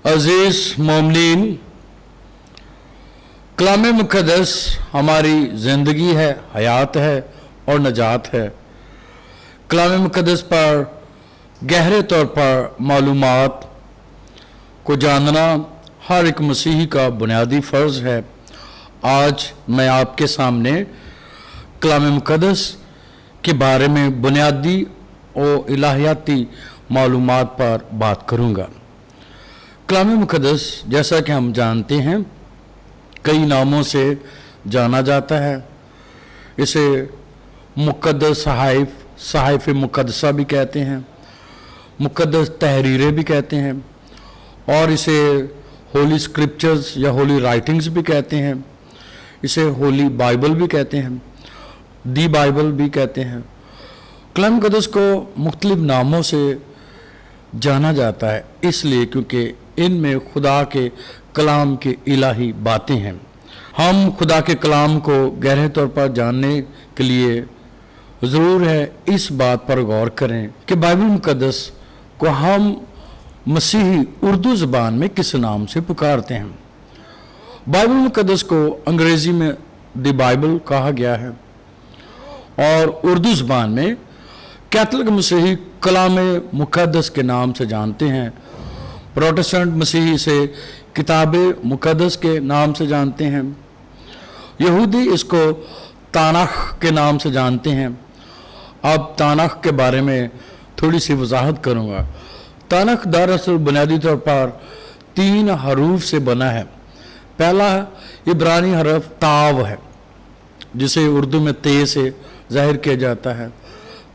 अजीज मोमिनीन, कलाम मुक़द्दस हमारी ज़िंदगी है, हयात है और नजात है। कलाम मुक़द्दस पर गहरे तौर पर मालूमात को जानना हर एक मसीही का बुनियादी फ़र्ज़ है। आज मैं आपके सामने कलाम मुक़द्दस के बारे में बुनियादी और इलाहियाती मालूमात पर बात करूँगा। कलाम मुक़द्दस जैसा कि हम जानते हैं कई नामों से जाना जाता है। इसे मुक़द्दस सहाइफ, सहाइफ मुक़द्दसा भी कहते हैं, मुक़द्दस तहरीरें भी कहते हैं और इसे होली स्क्रिप्चर्स या होली राइटिंग्स भी कहते हैं। इसे होली बाइबल भी कहते हैं, दी बाइबल भी कहते हैं। कलाम मुक़द्दस को मुख्तलिफ नामों से जाना जाता है इसलिए क्योंकि इनमें खुदा के कलाम की इलाही बातें हैं। हम खुदा के कलाम को गहरे तौर पर जानने के लिए ज़रूर है इस बात पर गौर करें कि बाइबल मुक़द्दस को हम मसीही उर्दू ज़बान में किस नाम से पुकारते हैं। बाइबल मुक़द्दस को अंग्रेज़ी में द बाइबल कहा गया है और उर्दू ज़बान में कैथोलिक मसीही कलाम मुक़द्दस के नाम से जानते हैं। प्रोटेस्टेंट मसीही इसे किताब मुक़द्दस के नाम से जानते हैं। यहूदी इसको तानाख के नाम से जानते हैं। अब तानाख के बारे में थोड़ी सी वजाहत करूँगा। तानाख दरअसल बुनियादी तौर पर 3 हरूफ से बना है। पहला इब्रानी हरफ ताव है जिसे उर्दू में ते से ज़ाहिर किया जाता है।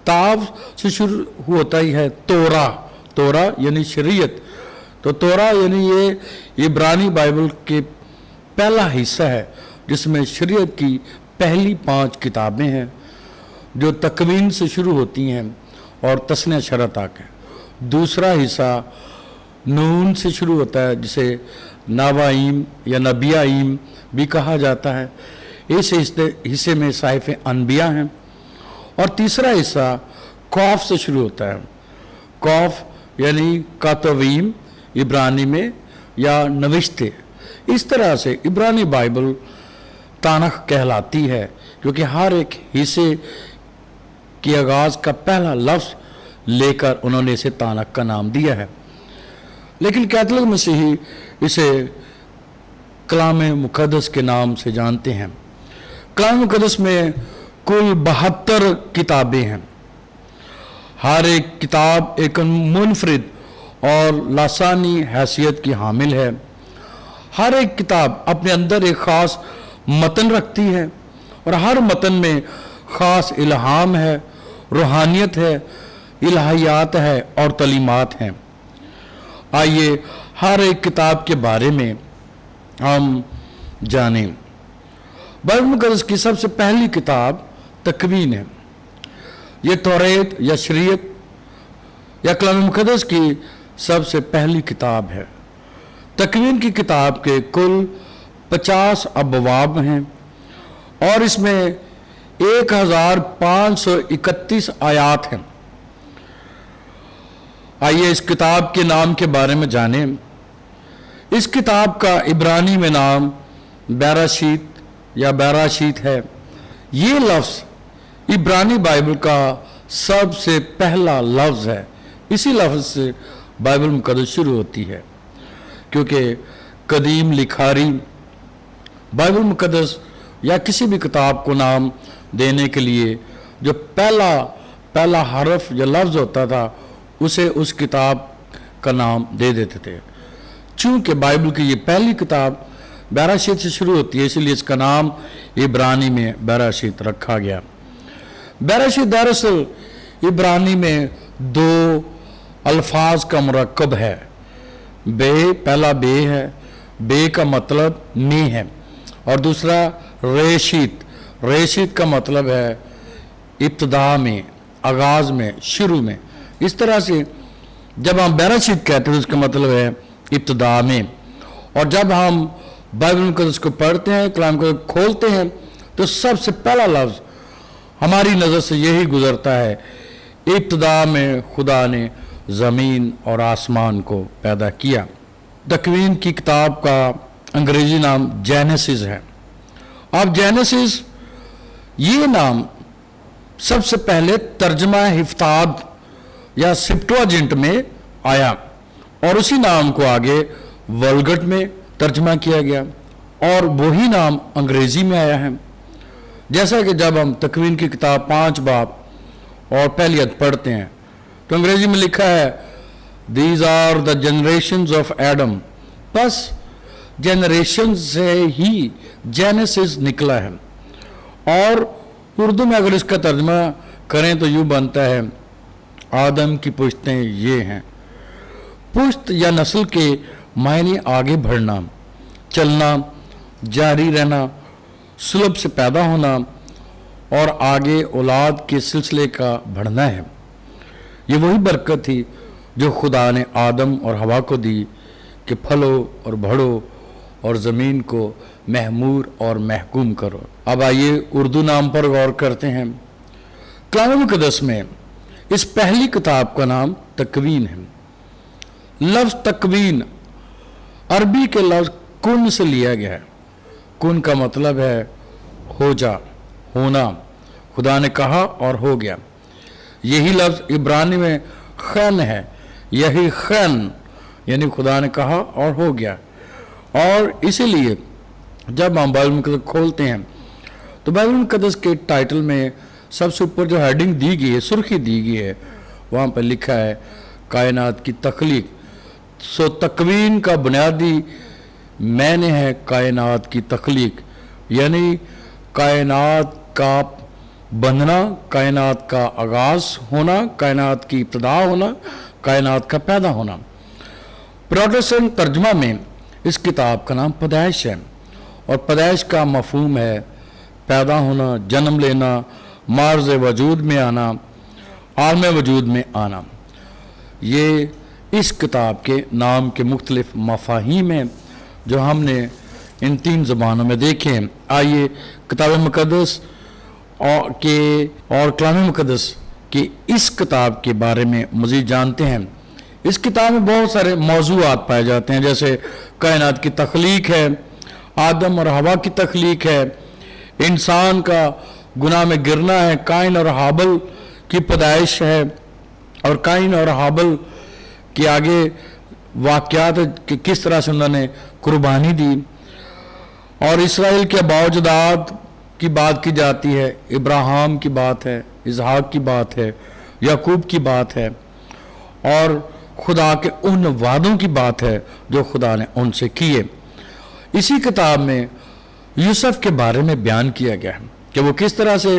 ताव से शुरू होता ही है तोरा, तोरा यानी शरीयत। तो तोरा यानी ये इब्रानी बाइबल के पहला हिस्सा है जिसमें शरीयत की पहली 5 किताबें हैं जो तकवीन से शुरू होती हैं और तस्नीह शरह तक है। दूसरा हिस्सा नून से शुरू होता है जिसे नवाईम या नबियाईम भी कहा जाता है। इस हिस्से में साहिफ अनबिया हैं। और तीसरा हिस्सा कौफ से शुरू होता है। कौफ यानी कातवीम इब्रानी में या नविश्ते। इस तरह से इब्रानी बाइबल तानख कहलाती है क्योंकि हर एक हिस्से के आगाज़ का पहला लफ्ज़ लेकर उन्होंने इसे तानख का नाम दिया है। लेकिन कैथोलिक मसीही इसे कलाम मुक़द्दस के नाम से जानते हैं। कलाम मुक़द्दस में कुल 72 किताबें हैं। हर एक किताब एक मुनफरिद और लासानी हैसियत की हामिल है। हर एक किताब अपने अंदर एक ख़ास मतन रखती है और हर मतन में ख़ास इल्हाम है, रूहानियत है, इलाहियात है और तलीमात हैं। आइए हर एक किताब के बारे में हम जानें। बाइबल मुक़द्दस की सबसे पहली किताब तकवीन है। ये तौरेत या शरीयत या कलाम मुक़द्दस की सबसे पहली किताब है। तकवीन की किताब के कुल 50 अबवाब हैं और इसमें 1531 आयात हैं। आइए इस किताब के नाम के बारे में जानें। इस किताब का इब्रानी में नाम बैराशीत या बैराशीत है। ये लफ्ज़ इब्रानी बाइबल का सबसे पहला लफ्ज़ है। इसी लफ्ज़ से बाइबल मुक़द्दस शुरू होती है क्योंकि कदीम लिखारी बाइबल मुक़द्दस या किसी भी किताब को नाम देने के लिए जो पहला हरफ या लफ्ज़ होता था उसे उस किताब का नाम दे देते थे। चूँकि बाइबल की ये पहली किताब बैराशीत से शुरू होती है इसलिए इसका नाम इब्रानी में बैराशीत रखा गया। बैराशीत दरअसल इब्रानी में 2 अल्फाज का मुरक्कब है। बे, पहला बे है, बे का मतलब में है और दूसरा रेशीत, रेशीत का मतलब है इब्तिदा में, आगाज़ में, शुरू में। इस तरह से जब हम बैराशीत कहते हैं उसका मतलब है इब्तिदा में। और जब हम बाइबल मुक़द्दस को पढ़ते हैं, कलाम को खोलते हैं तो सबसे पहला लफ्ज़ हमारी नज़र से यही गुज़रता है, इब्तिदा में खुदा ने ज़मीन और आसमान को पैदा किया। तकवीन की किताब का अंग्रेजी नाम जेनेसिस है। अब जेनेसिस ये नाम सबसे पहले तर्जमा हिफ्ताद या सिप्टुअजिंट में आया और उसी नाम को आगे वल्गट में तर्जमा किया गया और वही नाम अंग्रेजी में आया है। जैसा कि जब हम तकवीन की किताब 5 बाब और पहली अध्याय पढ़ते हैं तो अंग्रेजी में लिखा है these are the generations of Adam, बस जनरेशन से ही जेनेसिस निकला है। और उर्दू में अगर इसका तर्जमा करें तो यूँ बनता है आदम की पुश्तें ये हैं। पुश्त या नस्ल के मायने आगे बढ़ना, चलना, जारी रहना, सुलभ से पैदा होना और आगे औलाद के सिलसिले का बढ़ना है। ये वही बरकत थी जो खुदा ने आदम और हवा को दी कि फलो और बढ़ो और ज़मीन को महमूर और महकूम करो। अब आइए उर्दू नाम पर गौर करते हैं। कलाम मुक़द्दस में इस पहली किताब का नाम तकवीन है। लफ्ज़ तकवीन अरबी के लफ्ज़ कुन से लिया गया है। कुन का मतलब है हो जा, होना। खुदा ने कहा और हो गया। यही लफ्ज़ इब्रानी में खैन है। यही खैन यानी खुदा ने कहा और हो गया। और इसीलिए जब हम बाइबल मुक़द्दस खोलते हैं तो बाइबल मुक़द्दस के टाइटल में सबसे ऊपर जो हेडिंग दी गई है, सुर्खी दी गई है, वहाँ पर लिखा है कायनात की तख्लीक। सो तकवीन का बुनियादी मैंने है कायनात की तख्लीक, यानी कायनात का बनना, कायनात का आगाज़ होना, कायनात की इब्तिदा होना, कायनात का पैदा होना। प्रोटेस्टेंट तर्जमा में इस किताब का नाम पैदाइश है और पैदाइश का मफहूम है पैदा होना, जन्म लेना, मार्ज़ वजूद में आना, आलम वजूद में आना। ये इस किताब के नाम के मुख्तलिफ मफाहीम हैं जो हमने इन 3 ज़बानों में देखे हैं। आइए किताब मुक़द्दस और कलाम मुक़द्दस की इस किताब के बारे में मज़ीद जानते हैं। इस किताब में बहुत सारे मौज़ूआत पाए जाते हैं, जैसे कायनात की तख्लीक है, आदम और हवा की तख्लीक है, इंसान का गुनाह में गिरना है, काइन और हाबल की पैदाइश है और काइन और हाबल के आगे वाक़यात कि किस तरह से उन्होंने कुर्बानी दी। और इसराइल के बावजदाद की बात की जाती है, इब्राहिम की बात है, इसहाक की बात है, याकूब की बात है और खुदा के उन वादों की बात है जो खुदा ने उनसे किए। इसी किताब में यूसुफ के बारे में बयान किया गया है कि वो किस तरह से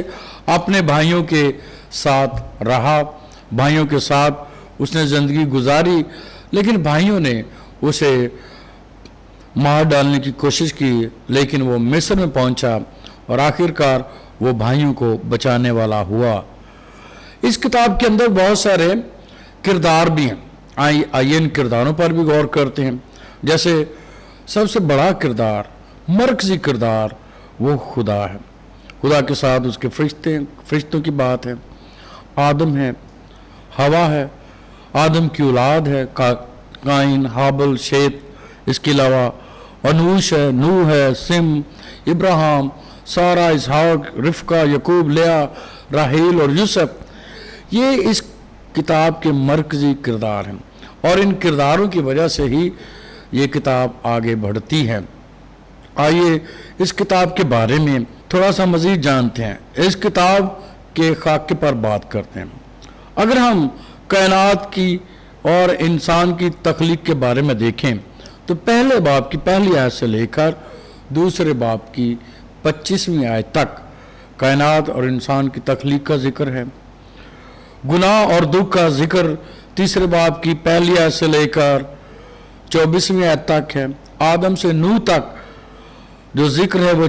अपने भाइयों के साथ रहा, भाइयों के साथ उसने ज़िंदगी गुजारी, लेकिन भाइयों ने उसे मार डालने की कोशिश की, लेकिन वो मिस्र में पहुंचा और आखिरकार वो भाइयों को बचाने वाला हुआ। इस किताब के अंदर बहुत सारे किरदार भी हैं। आइए इन किरदारों पर भी गौर करते हैं। जैसे सबसे बड़ा किरदार, मरकजी किरदार, वो खुदा है। खुदा के साथ उसके फरिश्तों की बात है। आदम है, हवा है, आदम की औलाद है, काइन, हाबल, शेत, इसके अलावा अनूश है, नूह है, सिम, इब्राहिम, सारा, इसहाक, रिफका, यकूब, लिया, राहेल और यूसुफ। ये इस किताब के मरकजी किरदार हैं और इन किरदारों की वजह से ही ये किताब आगे बढ़ती है। आइए इस किताब के बारे में थोड़ा सा मज़ीद जानते हैं। इस किताब के खाके पर बात करते हैं। अगर हम कायनात की और इंसान की तख्लीक के बारे में देखें तो पहले बाब की पहली आयत से लेकर दूसरे बाब की 25वीं आयत तक कायनात और इंसान की तख्लीक का जिक्र है। गुनाह और दुख का जिक्र तीसरे बाब की पहली आयत से लेकर 24वीं आयत तक है। आदम से नूह तक जो जिक्र है वो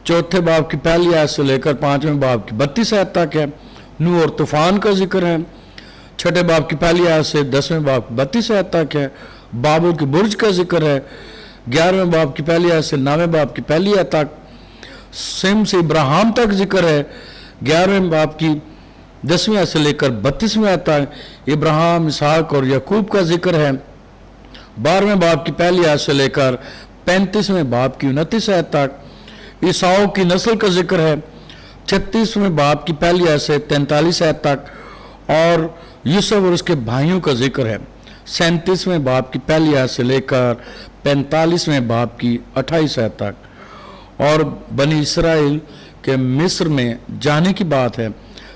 चौथे बाब की पहली आयत से लेकर 5वें बाब की 32 आयत तक है। नूह और तूफान का जिक्र है। छठे बाब की पहली आयत से 10वें बाब की 32 आयत तक है। बाबुल के बुर्ज का जिक्र है 11वें बाब की पहली आयत से 9वें बाब की पहली आयत तक। सिम से इब्राहिम तक जिक्र है 11वें बाब की 10वीं आयत से लेकर 32वीं आयत तक। इब्राहिम, इसहाक और याकूब का जिक्र है 12वें बाब की पहली आयत से लेकर 35वें बाब की 29 आयत तक ईसाऊ की नस्ल का जिक्र है। 36वें बाब की पहली आयत से 43 आयत तक और यूसुफ और उसके भाइयों का जिक्र है। 37वें बाब की पहली आयत से लेकर 45वें बाब की 28 आयत तक और बनी इसराइल के मिस्र में जाने की बात है।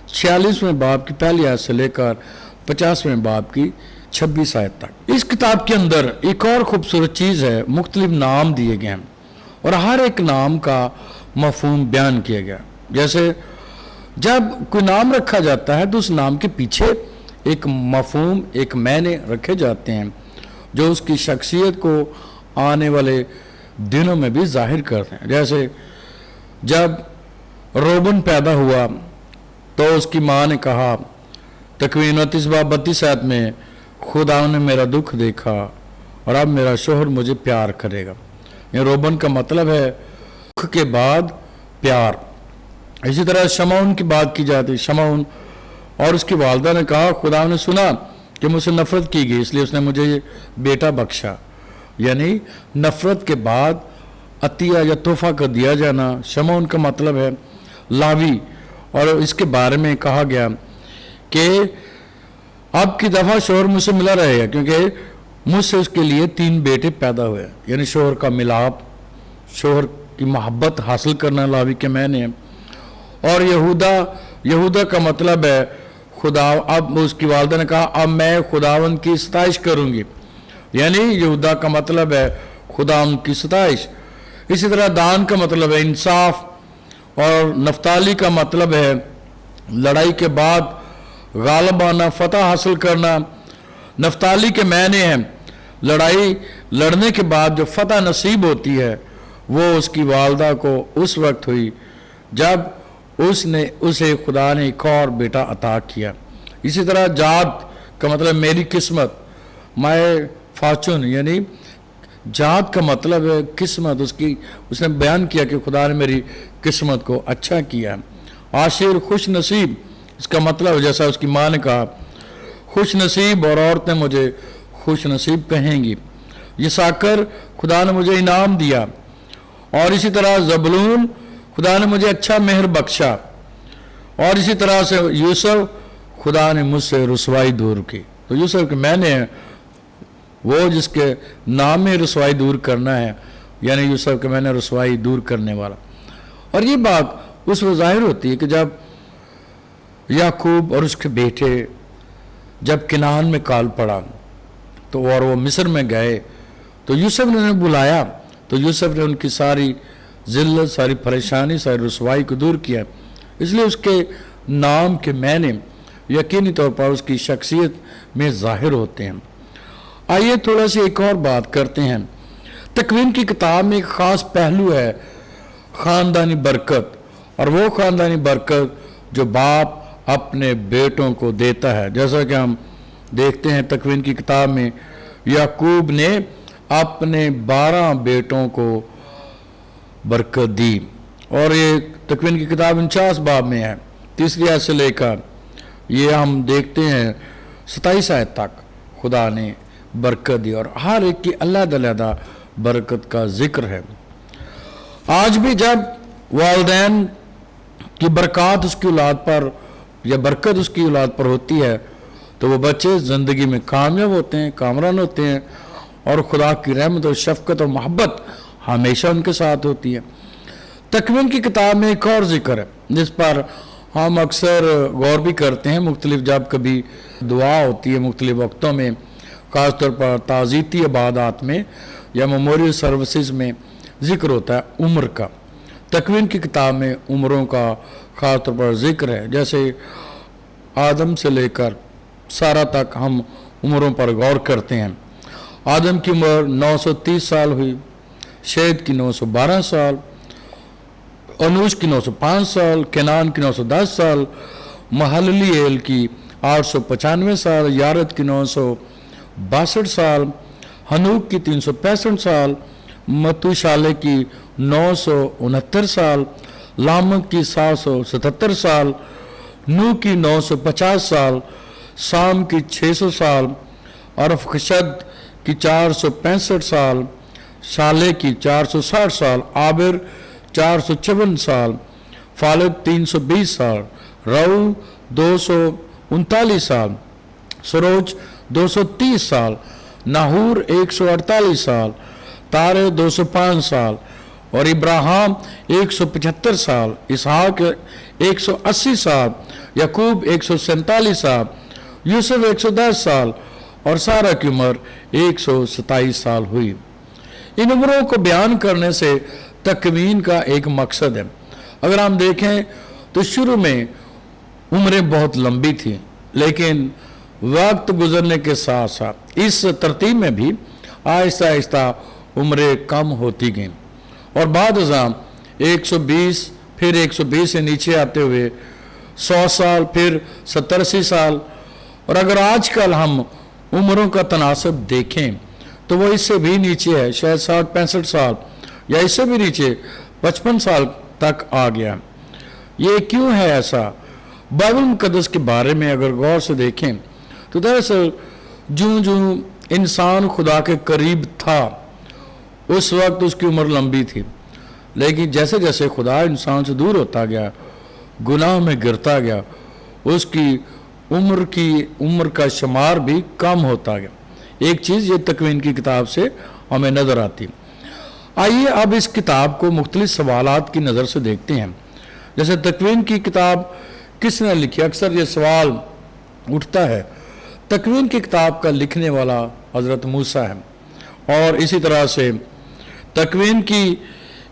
46वें बाब की पहली आयत से लेकर 50वें बाब की 26 आयत तक। इस किताब के अंदर एक और खूबसूरत चीज़ है, मुख्तलिफ नाम दिए गए हैं और हर एक नाम का मफहूम बयान किया गया। जैसे जब कोई नाम रखा जाता है तो उस नाम के पीछे एक मफहूम, एक मायने रखे जाते हैं जो उसकी शख्सियत को आने वाले दिनों में भी जाहिर करते हैं। जैसे जब रोबन पैदा हुआ तो उसकी माँ ने कहा, तकवीन 29 बाब 32 आयत में, खुदा ने मेरा दुख देखा और अब मेरा शोहर मुझे प्यार करेगा। ये रोबन का मतलब है दुख के बाद प्यार। इसी तरह शमौन की बात की जाती। शमौन और उसकी वालदा ने कहा, खुदा ने सुना कि मुझसे नफरत की गई, इसलिए उसने मुझे बेटा बख्शा। यानी नफरत के बाद अतिया या तोहफा कर दिया जाना। शमौन का मतलब है लावी और इसके बारे में कहा गया कि अब की दफ़ा शोहर मुझसे मिला रहेगा क्योंकि मुझसे उसके लिए 3 बेटे पैदा हुए। यानी शोहर का मिलाप, शोहर की मोहब्बत हासिल करना लावी के मैंने। और यहूदा का मतलब है खुदा। अब उसकी वालदा ने कहा, अब मैं खुदावन की सताइश करूंगी। यानी यहूदा का मतलब है खुदावन की सताइश। इसी तरह दान का मतलब है इंसाफ और नफ्ताली का मतलब है लड़ाई के बाद गालिब आना, फतह हासिल करना। नफ्ताली के मायने हैं लड़ाई लड़ने के बाद जो फतह नसीब होती है वो उसकी वालदा को उस वक्त हुई जब उसे खुदा ने एक और बेटा अता किया। इसी तरह जात का मतलब मेरी किस्मत, माय फॉर्चून, यानी जात का मतलब है किस्मत। उसने बयान किया कि खुदा ने मेरी किस्मत को अच्छा किया। आशिर खुश नसीब, इसका मतलब जैसा उसकी माँ ने कहा, खुश नसीब और औरतें मुझे खुश नसीब कहेंगी। यिसाकर, खुदा ने मुझे इनाम दिया। और इसी तरह जबलून, खुदा ने मुझे अच्छा मेहर बख्शा। और इसी तरह से यूसुफ, खुदा ने मुझसे रुसवाई दूर की। तो यूसुफ के मैंने वो जिसके नाम में रुसवाई दूर करना है, यानी यूसुफ के मैंने रुसवाई दूर करने वाला। और ये बात उस वक्त जाहिर होती है कि जब याकूब और उसके बेटे जब किनान में काल पड़ा तो और वो मिस्र में गए तो यूसुफ ने उन्हें बुलाया। तो यूसुफ ने उनकी सारी जिल्लत, सारी परेशानी, सारी रुसवाई को दूर किया। इसलिए उसके नाम के मायने यकीनी तौर पर उसकी शख्सियत में जाहिर होते हैं। आइए थोड़ा सी एक और बात करते हैं। तकवीन की किताब में एक ख़ास पहलू है ख़ानदानी बरकत, और वो ख़ानदानी बरकत जो बाप अपने बेटों को देता है। जैसा कि हम देखते हैं तकवीन की किताब में याकूब ने अपने 12 बेटों को बरकत दी। और ये तकवीन की किताब 49 बाब में है, 3 आयत से लेकर ये हम देखते हैं 27 आयत तक खुदा ने बरकत दी और हर एक की अलग-अलग बरकत का जिक्र है। आज भी जब वालिदैन की बरकत उसकी औलाद पर या बरकत उसकी औलाद पर होती है तो वो बच्चे ज़िंदगी में कामयाब होते हैं, कामरान होते हैं और खुदा की रहमत और शफकत और मोहब्बत हमेशा उनके साथ होती है। तकवीन की किताब में एक और जिक्र है जिस पर हम अक्सर गौर भी करते हैं। मुख्तलिफ जब कभी दुआ होती है मुख्तलिफ वक्तों में, ख़ासतौर पर ताज़ीती इबादत में या मेमोरियल सर्विसेज में ज़िक्र होता है उम्र का। तकवीन की किताब में उम्रों का ख़ास तौर पर ज़िक्र है। जैसे आदम से लेकर सारा तक हम उम्रों पर गौर करते हैं। आदम की उम्र 930 साल हुई, शेद की 912 साल, अनूश की 905 साल, केनान की 910 साल, महललीएल की 895 साल, यारद की 962 साल, हनूक की 365 साल, मतूशाले की 969 साल, लामक की 777 साल, नू की 950 साल, शाम की 600 साल, अरफखशद की 465 साल, साले की 460 साल, आबिर 454 साल, फालिद 320 साल, रऊ 239 साल, सरोज 230 साल, नाहूर 148 साल, तारे 205 साल और इब्राहिम 175 साल, इसहाक 180 साल, यकूब 147 साल, यूसुफ 110 साल और सारा की उम्र 127 साल हुई। इन उम्रों को बयान करने से तकवीन का एक मकसद है। अगर हम देखें तो शुरू में उम्रें बहुत लंबी थी, लेकिन वक्त गुजरने के साथ साथ इस तरतीब में भी आहिस्ता आहिस्ता उम्रें कम होती गईं और बाद अज़ां 120, फिर 120 से नीचे आते हुए 100 साल, फिर 70-80 साल। और अगर आजकल हम उम्रों का तनासब देखें तो वो इससे भी नीचे है, शायद 60-65 साल या इससे भी नीचे 55 साल तक आ गया। ये क्यों है ऐसा? बाइबल मुकद्दस के बारे में अगर गौर से देखें तो दरअसल जूं जूं इंसान खुदा के करीब था उस वक्त उसकी उम्र लंबी थी, लेकिन जैसे जैसे खुदा इंसान से दूर होता गया, गुनाह में गिरता गया, उसकी उम्र का शुमार भी कम होता गया। एक चीज़ ये तकवीन की किताब से हमें नज़र आती। आइए अब इस किताब को मुख्तलिफ सवालात की नज़र से देखते हैं। जैसे तकवीन की किताब किसने लिखी, अक्सर ये सवाल उठता है। तकवीन की किताब का लिखने वाला हज़रत मूसा है, और इसी तरह से तकवीन की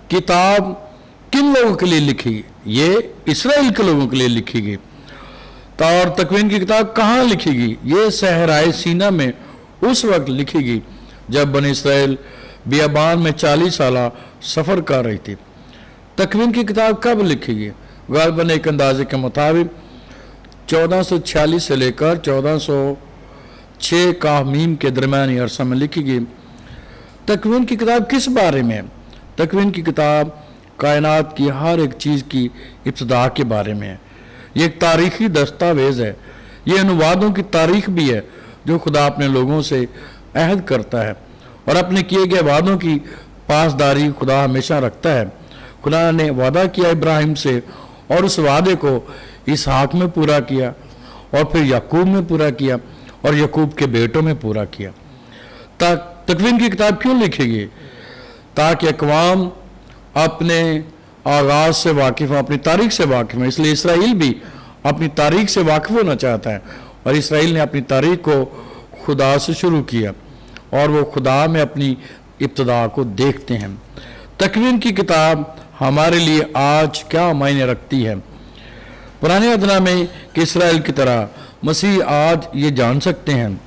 किताब किन लोगों के लिए लिखी? ये इसराइल के लोगों के लिए लिखी गई। और तकवीन की किताब कहाँ लिखी गई? ये सहराए सीना में उस वक्त लिखी गई जब बनी इसराइल बियाबान में 40 साल सफ़र कर रही थी। तकवीन की किताब कब लिखी गई? गालिबन एक अंदाजे के मुताबिक 1446 से लेकर 1406 का मीम के दरमियानी अरसा में लिखी गई। तकवीन की किताब किस बारे में है? तकवीन की किताब कायनात की हर एक चीज़ की इब्तिदा के बारे में है। ये एक तारीखी दस्तावेज़ है। ये अनुवादों की तारीख भी है जो खुदा अपने लोगों से अहद करता है, और अपने किए गए वादों की पासदारी खुदा हमेशा रखता है। खुदा ने वादा किया इब्राहिम से, और उस वादे को इसहाक में पूरा किया, और फिर याकूब में पूरा किया, और याकूब के बेटों में पूरा किया। तकवीन की किताब क्यों लिखी गई? ताकि अक़वाम अपने आगाज़ से वाकिफ़ हो, अपनी तारीख से वाकिफ़ हो। इसलिए इसराइल भी अपनी तारीख से वाकिफ़ होना चाहता है, और इसराइल ने अपनी तारीख को खुदा से शुरू किया, और वो खुदा में अपनी इब्तिदा को देखते हैं। तकवीन की किताब हमारे लिए आज क्या मायने रखती है? पुराने अदना में कि इसराइल की तरह मसीह आज ये जान सकते हैं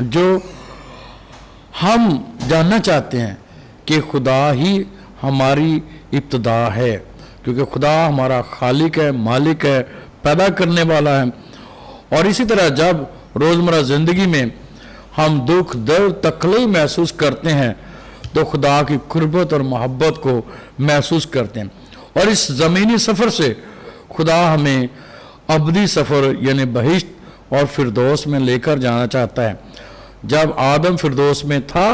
जो हम जानना चाहते हैं कि खुदा ही हमारी इब्तिदा है, क्योंकि खुदा हमारा खालिक है, मालिक है, पैदा करने वाला है। और इसी तरह जब रोज़मर्रा ज़िंदगी में हम दुख, दर्द, तकलीफ महसूस करते हैं तो खुदा की कुर्बत और मोहब्बत को महसूस करते हैं। और इस ज़मीनी सफ़र से खुदा हमें अबदी सफ़र यानी बहिश्त और फिरदौस में लेकर जाना चाहता है। जब आदम फिरदौस में था,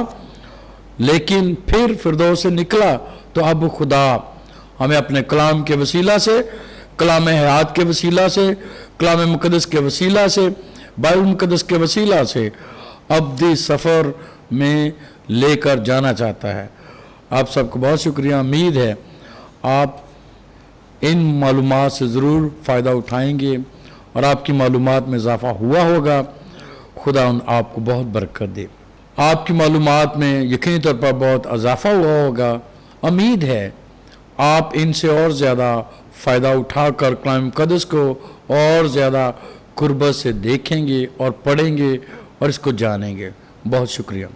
लेकिन फिर फिरदौस से निकला, तो अब खुदा हमें अपने कलाम के वसीला से, कलाम हयात के वसीला से, कलाम मुकद्दस के वसीला से, बाइबल मुकद्दस के वसीला से अबदी सफ़र में लेकर जाना चाहता है। आप सबको बहुत शुक्रिया। उम्मीद है आप इन मालूमात से ज़रूर फ़ायदा उठाएंगे और आपकी मालूमात में इजाफ़ा हुआ होगा। खुदा आपको बहुत बरकत दे। आपकी मालूमात में यकीनी तौर पर बहुत इजाफ़ा हुआ होगा। उम्मीद है आप इनसे और ज़्यादा फ़ायदा उठाकर कलाम मुक़द्दस को और ज़्यादा कुर्बत से देखेंगे और पढ़ेंगे और इसको जानेंगे। बहुत शुक्रिया।